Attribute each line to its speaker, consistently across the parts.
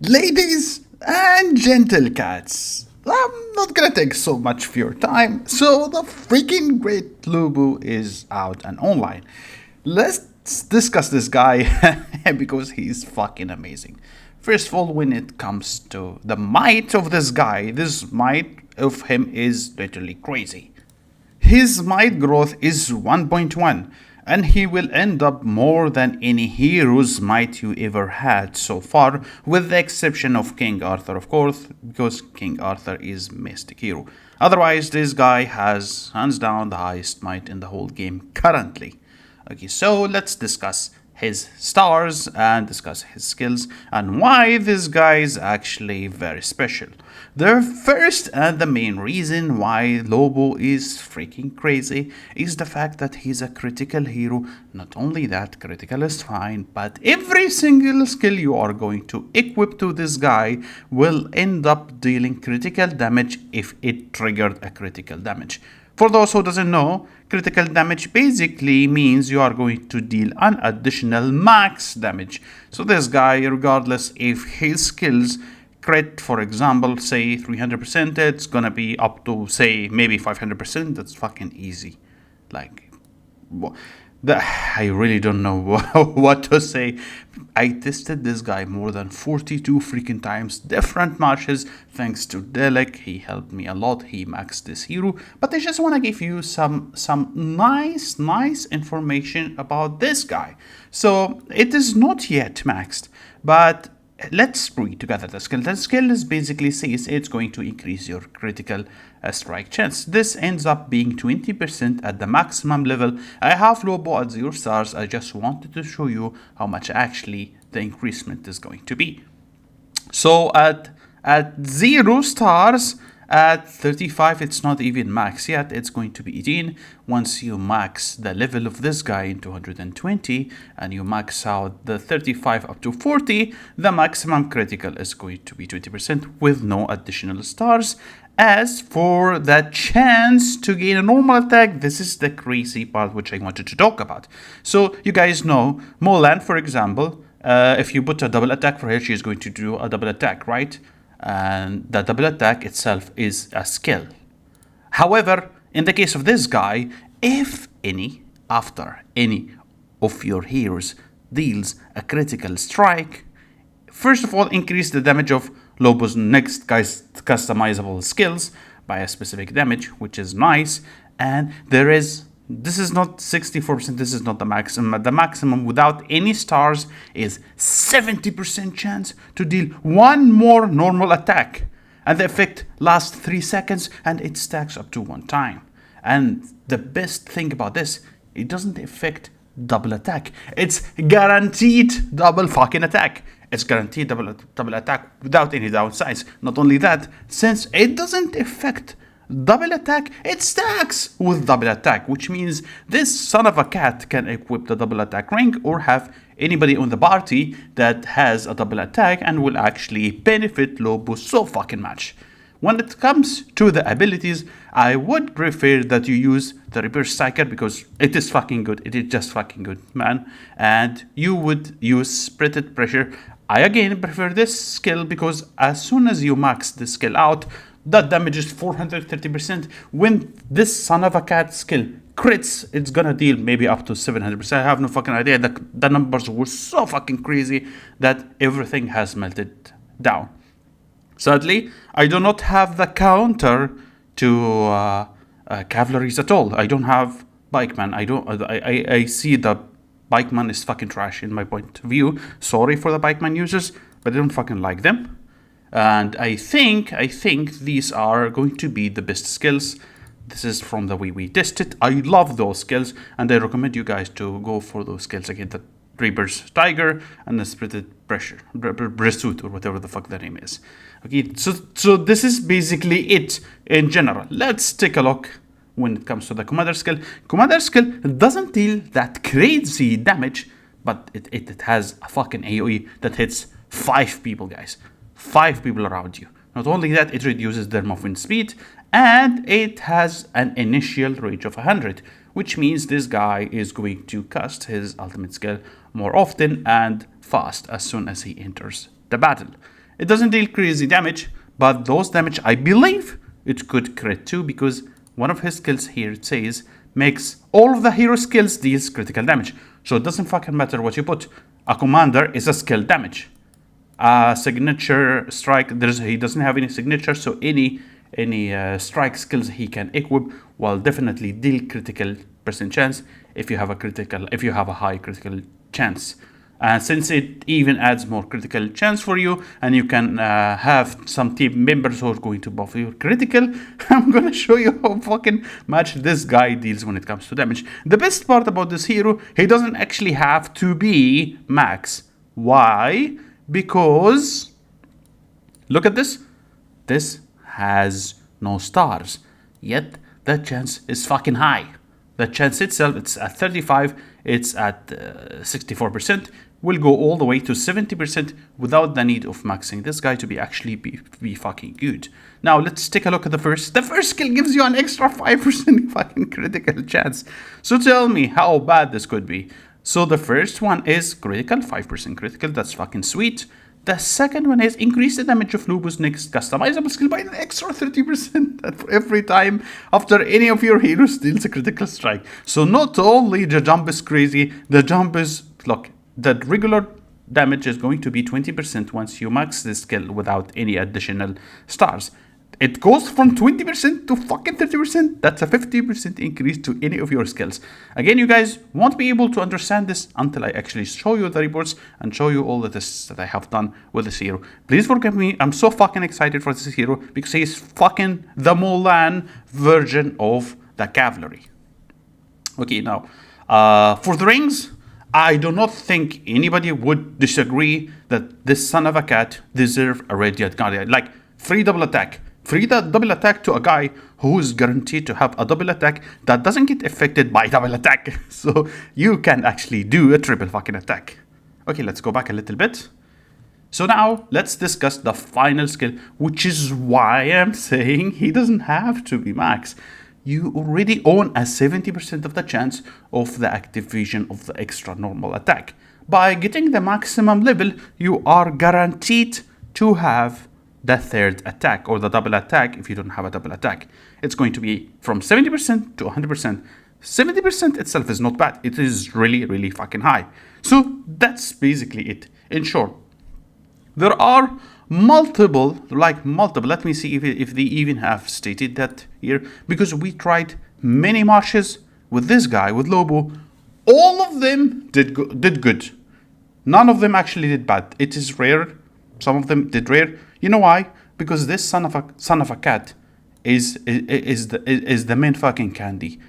Speaker 1: Ladies and gentle cats, I'm not gonna take so much of your time, so the freaking great Lubu is out and online. Let's discuss this guy because he's fucking amazing. First of all, when it comes to the might of this guy, this might of him is literally crazy. His might growth is 1.1, and he will end up more than any hero's might you ever had so far, with the exception of King Arthur, of course, because King Arthur is Mystic Hero. Otherwise, this guy has hands down the highest might in the whole game currently. Okay, so let's discuss his stars and discuss his skills and why this guy is actually very special. The first and the main reason why Lobo is freaking crazy is the fact that he's a critical hero. Not only that, critical is fine, but every single skill you are going to equip to this guy will end up dealing critical damage if it triggered a critical damage. For those who doesn't know, critical damage basically means you are going to deal an additional max damage. So this guy, regardless if his skills crit, for example, say 300%, it's gonna be up to say maybe 500%. That's fucking easy. Like, I really don't know what to say. I tested this guy more than 42 freaking times, different matches, thanks to Delek. He helped me a lot. He maxed this hero. But I just want to give you some nice information about this guy. So it is not yet maxed, but let's read together the skill. The skill is basically says it's going to increase your critical strike chance. This ends up being 20% at the maximum level. I have Lobo at 0 stars. I just wanted to show you how much actually the increasement is going to be. So at 0 stars, at 35, it's not even max yet. It's going to be 18. Once you max the level of this guy in 220 and you max out the 35 up to 40, the maximum critical is going to be 20% with no additional stars. As for the chance to gain a normal attack, this is the crazy part which I wanted to talk about. So you guys know, Molan, for example, if you put a double attack for her, she is going to do a double attack, right? And the double attack itself is a skill. However, in the case of this guy, if after any of your heroes deals a critical strike, first of all, increase the damage of Lobo's next guy's customizable skills by a specific damage, which is nice. And this is not 64%, this is not the maximum. The maximum without any stars is 70% chance to deal one more normal attack. And the effect lasts 3 seconds and it stacks up to 1 time. And the best thing about this, it doesn't affect double attack. It's guaranteed double fucking attack. It's guaranteed double attack without any downsides. Not only that, since it doesn't affect double attack, it stacks with double attack, which means this son of a cat can equip the double attack ring or have anybody on the party that has a double attack and will actually benefit Lobo so fucking much. When it comes to the abilities, I would prefer that you use the Reverse Psyker because it is fucking good. It is just fucking good, man. And you would use Spirited Pressure. I again prefer this skill because as soon as you max the skill out, that damage is 430%. When this son of a cat skill crits, it's gonna deal maybe up to 700%. I have no fucking idea. The numbers were so fucking crazy that everything has melted down. Sadly, I do not have the counter to cavalries at all. I don't have Bikeman. I see the Bikeman is fucking trash in my point of view. Sorry for the Bikeman users, but I don't fucking like them. And I think these are going to be the best skills. This is from the way we tested. I love those skills, and I recommend you guys to go for those skills again. The Reaper's Tiger and the Spirited Pressure, Pursuit, or whatever the fuck the name is. Okay, so this is basically it in general. Let's take a look when it comes to the Commander skill. Commander skill doesn't deal that crazy damage, but it has a fucking AoE that hits 5 people, guys. 5 people around you. Not only that, it reduces their movement speed, and it has an initial range of 100, which means this guy is going to cast his ultimate skill more often and fast as soon as he enters the battle. It doesn't deal crazy damage, but those damage, I believe, it could crit too, because one of his skills here, it says, makes all of the hero skills deals critical damage. So it doesn't fucking matter what you put. A commander is a skill damage. A signature strike, he doesn't have any signature, so any strike skills he can equip will definitely deal critical percent chance if you have a high critical chance. And since it even adds more critical chance for you, and you can have some team members who are going to buff your critical, I'm gonna show you how fucking much this guy deals when it comes to damage. The best part about this hero, he doesn't actually have to be max. Why? Because look at this. This has no stars, yet the chance is fucking high. The chance itself, it's at 35, it's at 64%, will go all the way to 70% without the need of maxing this guy to be fucking good. Now let's take a look at the first. The first skill gives you an extra 5% fucking critical chance. So tell me how bad this could be. So the first one is critical, 5% critical, that's fucking sweet. The second one is increase the damage of Lubu's next customizable skill by an extra 30% for every time after any of your heroes deals a critical strike. So not only the jump is crazy, the jump is, look, the regular damage is going to be 20% once you max this skill without any additional stars. It goes from 20% to fucking 30%. That's a 50% increase to any of your skills. Again, you guys won't be able to understand this until I actually show you the reports and show you all the tests that I have done with this hero. Please forgive me. I'm so fucking excited for this hero because he's fucking the Mulan version of the cavalry. Okay, now, for the rings, I do not think anybody would disagree that this son of a cat deserves a Radiant Guardian. Like, free double attack. Free that double attack to a guy who is guaranteed to have a double attack that doesn't get affected by double attack. So you can actually do a triple fucking attack. Okay, let's go back a little bit. So now let's discuss the final skill, which is why I'm saying he doesn't have to be max. You already own a 70% of the chance of the activation of the extra normal attack. By getting the maximum level, you are guaranteed to have the third attack or the double attack if you don't have a double attack. It's going to be from 70% to 100%. 70% itself is not bad. It is really, really fucking high. So that's basically it. In short, there are multiple, let me see if they even have stated that here, because we tried many marshes with this guy, with Lobo. All of them did good. None of them actually did bad. It is rare. Some of them did rare. You know why? Because this son of a cat is the main fucking candy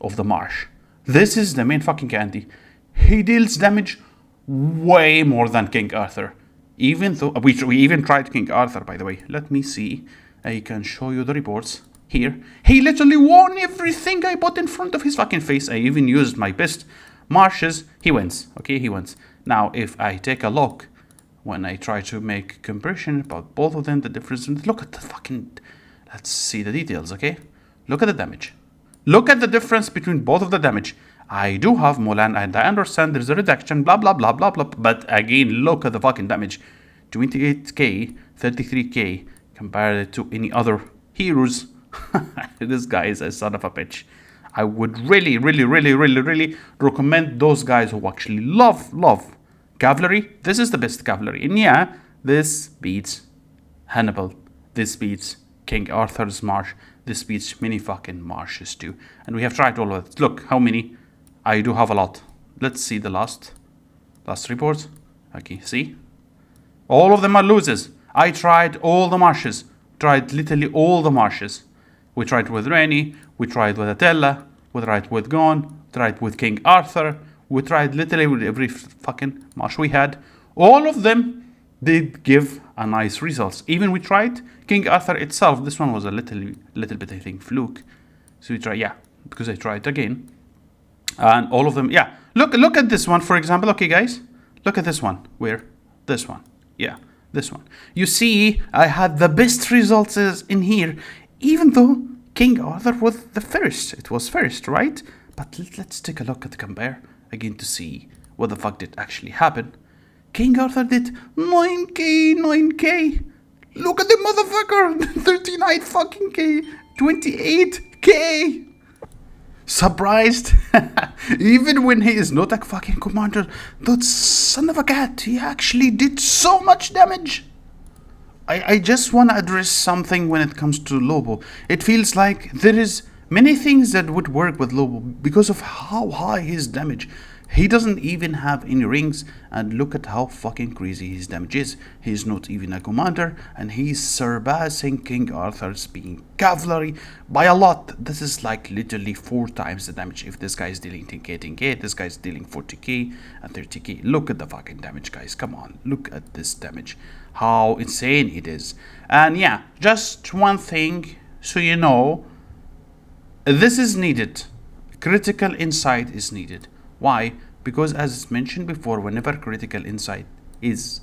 Speaker 1: of the marsh. This is the main fucking candy. He deals damage way more than King Arthur. Even though we even tried King Arthur, by the way. Let me see. I can show you the reports here. He literally won everything I put in front of his fucking face. I even used my best marshes. He wins. Okay, he wins. Now, if I take a look, when I try to make comparison about both of them, the difference, look at the fucking, let's see the details, okay? Look at the damage. Look at the difference between both of the damage. I do have Mulan and I understand there's a reduction, blah, blah, blah, blah, blah. But again, look at the fucking damage. 28k, 33k, compared to any other heroes. This guy is a son of a bitch. I would really, really, really, really, really recommend those guys who actually love cavalry. This is the best cavalry. And yeah, this beats Hannibal. This beats King Arthur's marsh. This beats many fucking marshes too. And we have tried all of it. Look, how many? I do have a lot. Let's see the last reports. Okay, see? All of them are losers. I tried all the marshes. Tried literally all the marshes. We tried with Rainy. We tried with Atella. We tried with Gon. Tried with King Arthur. We tried literally with every fucking marsh we had. All of them did give a nice results. Even we tried King Arthur itself. This one was a little bit, I think, fluke. So we tried, yeah, because I tried again. And all of them, yeah. Look at this one, for example. Okay, guys. Look at this one. Where? This one. Yeah, this one. You see, I had the best results in here, even though King Arthur was the first. It was first, right? But let's take a look at the compare again to see what the fuck did actually happen. King Arthur did 9k, 9k. Look at the motherfucker, 39 fucking k, 28k. Surprised? Even when he is not a fucking commander, that son of a cat, he actually did so much damage. I just want to address something when it comes to Lobo. It feels like there is many things that would work with Lobo because of how high his damage. He doesn't even have any rings, and look at how fucking crazy his damage is. He's not even a commander, and he's surpassing King Arthur's being cavalry by a lot. This is like literally 4 times the damage. If this guy is dealing 10k, 10k, this guy's dealing 40k and 30k. Look at the fucking damage, guys. Come on, look at this damage. How insane it is. And yeah, just one thing so you know, this is needed. Critical insight is needed. Why? Because as mentioned before, whenever critical insight is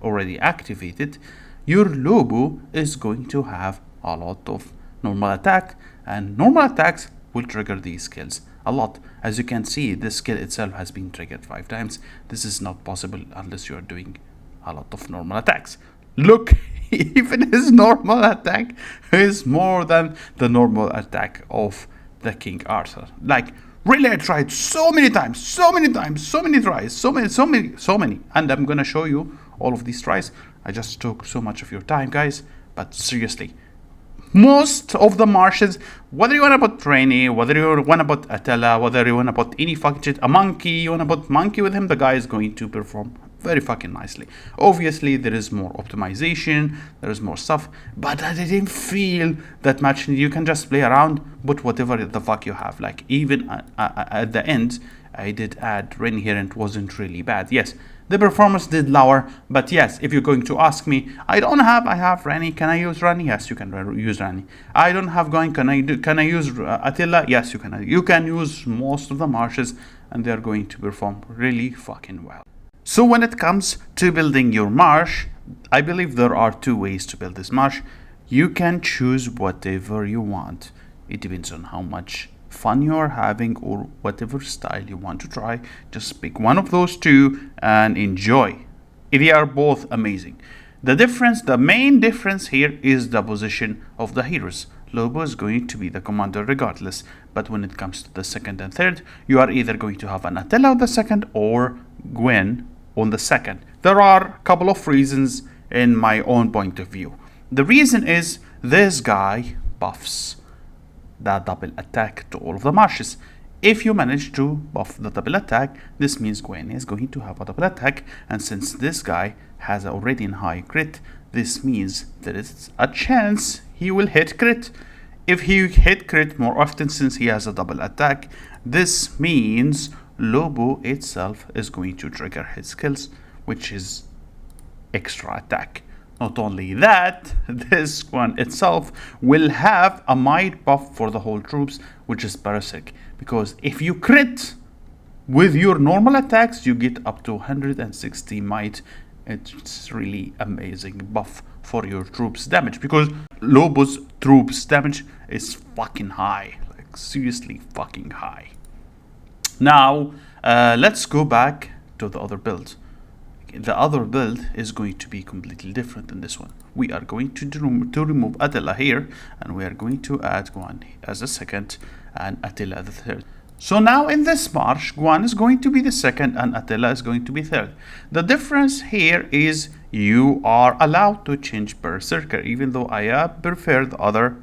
Speaker 1: already activated, your Lobo is going to have a lot of normal attack, and normal attacks will trigger these skills a lot. As you can see, this skill itself has been triggered 5 times. This is not possible unless you are doing a lot of normal attacks. Look, even his normal attack is more than the normal attack of the King Arthur. Like, really, I tried so many times, so many tries, so many, and I'm gonna show you all of these tries. I just took so much of your time, guys, but seriously, most of the Martians, whether you want to put Rainy, whether you want to put Attila, whether you want to put any fucking shit, a monkey, you want to put monkey with him, the guy is going to perform very fucking nicely. Obviously, there is more optimization, there is more stuff, but I didn't feel that much. You can just play around, but whatever the fuck you have. Like, even at the end, I did add Ren here and it wasn't really bad. Yes, the performance did lower, but yes, if you're going to ask me, I have Rani, can I use Rani? Yes, you can use Rani. I don't have going, can I use Attila? Yes, you can. You can use most of the marshes and they're going to perform really fucking well. So when it comes to building your marsh, I believe there are 2 ways to build this marsh. You can choose whatever you want. It depends on how much fun you are having or whatever style you want to try. Just pick one of those 2 and enjoy. They are both amazing. The main difference here is the position of the heroes. Lobo is going to be the commander regardless, but when it comes to the 2nd and 3rd, you are either going to have an Attila on the 2nd or Gwen on the 2nd. There are a couple of reasons in my own point of view. The reason is this guy buffs the double attack to all of the marshes. If you manage to buff the double attack, this means Gwen is going to have a double attack, and since this guy has already a high crit, this means there is a chance he will hit crit. If he hit crit more often since he has a double attack, this means Lobo itself is going to trigger his skills, which is extra attack. Not only that, this one itself will have a might buff for the whole troops, which is parasitic, because if you crit with your normal attacks, you get up to 160 might. It's really amazing buff for your troops damage, because Lobo's troops damage is fucking high, like seriously fucking high. Now let's go back to the other build. The other build is going to be completely different than this one. We are going to remove Attila here, and we are going to add Guan as a 2nd and Attila as the 3rd. So now in this march, Guan is going to be the 2nd and Attila is going to be 3rd. The difference here is you are allowed to change Berserker, even though I prefer the other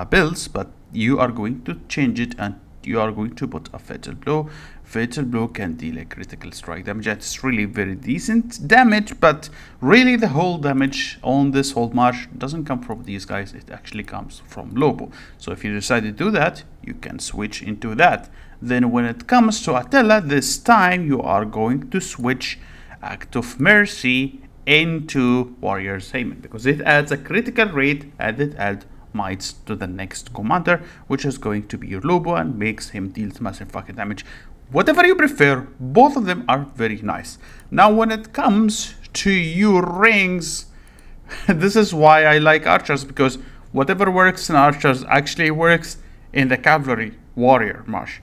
Speaker 1: builds, but you are going to change it and you are going to put a Fatal Blow. Fatal Blow can deal a critical strike damage. It's really very decent damage, but really the whole damage on this whole march doesn't come from these guys. It actually comes from Lobo. So if you decide to do that, you can switch into that. Then when it comes to Attila, this time you are going to switch Act of Mercy into Warrior's Hayman, because it adds a critical rate and it adds mites to the next commander, which is going to be your Lobo, and makes him deal massive fucking damage. Whatever you prefer, both of them are very nice. Now when it comes to your rings, this is why I like archers, because whatever works in archers actually works in the cavalry warrior march.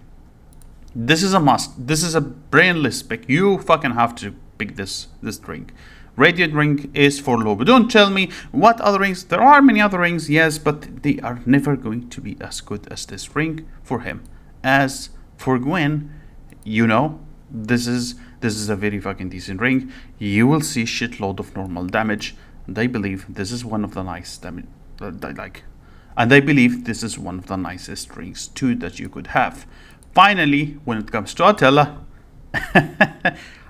Speaker 1: This is a must. This is a brainless pick. You fucking have to pick pick this ring. Radiant ring is for Lobo. Don't tell me what other rings. There are many other rings, yes, but they are never going to be as good as this ring for him. As for Gwen, you know, this is a very fucking decent ring. You will see shitload of normal damage. And I believe this is one of the nice damage and I believe this is one of the nicest rings too that you could have. Finally, when it comes to Attila,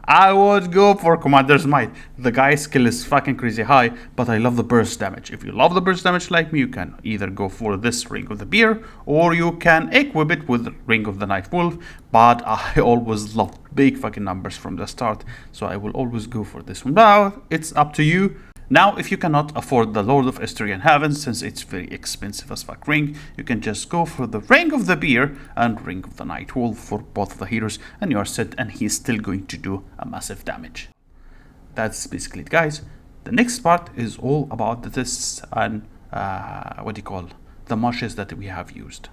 Speaker 1: I would go for Commander's Might. The guy's skill is fucking crazy high, but I love the burst damage. If you love the burst damage like me, you can either go for this Ring of the Bear, or you can equip it with Ring of the Night Wolf, but I always loved big fucking numbers from the start, so I will always go for this one. But it's up to you. Now, if you cannot afford the Lord of Estrian Heaven, since it's very expensive as fuck ring, you can just go for the Ring of the Bear and Ring of the Night Wolf for both of the heroes, and you are set, and he's still going to do a massive damage. That's basically it, guys. The next part is all about the tests and the marshes that we have used.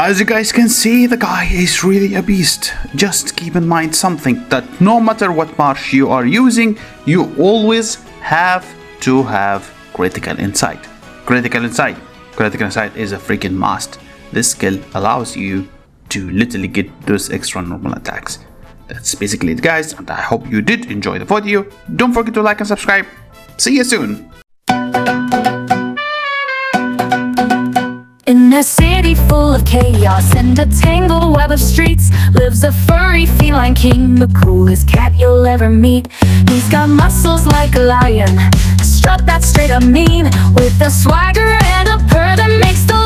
Speaker 1: As you guys can see, the guy is really a beast. Just keep in mind something, that no matter what marsh you are using, you always have to have critical insight. Critical insight is a freaking must. This skill allows you to literally get those extra normal attacks. That's basically it, guys, and I hope you did enjoy the video. Don't forget to like and subscribe. See you soon.
Speaker 2: In a city full of chaos and a tangled web of streets lives a furry feline king, the coolest cat you'll ever meet. He's got muscles like a lion, strut that's straight up mean, with a swagger and a purr that makes the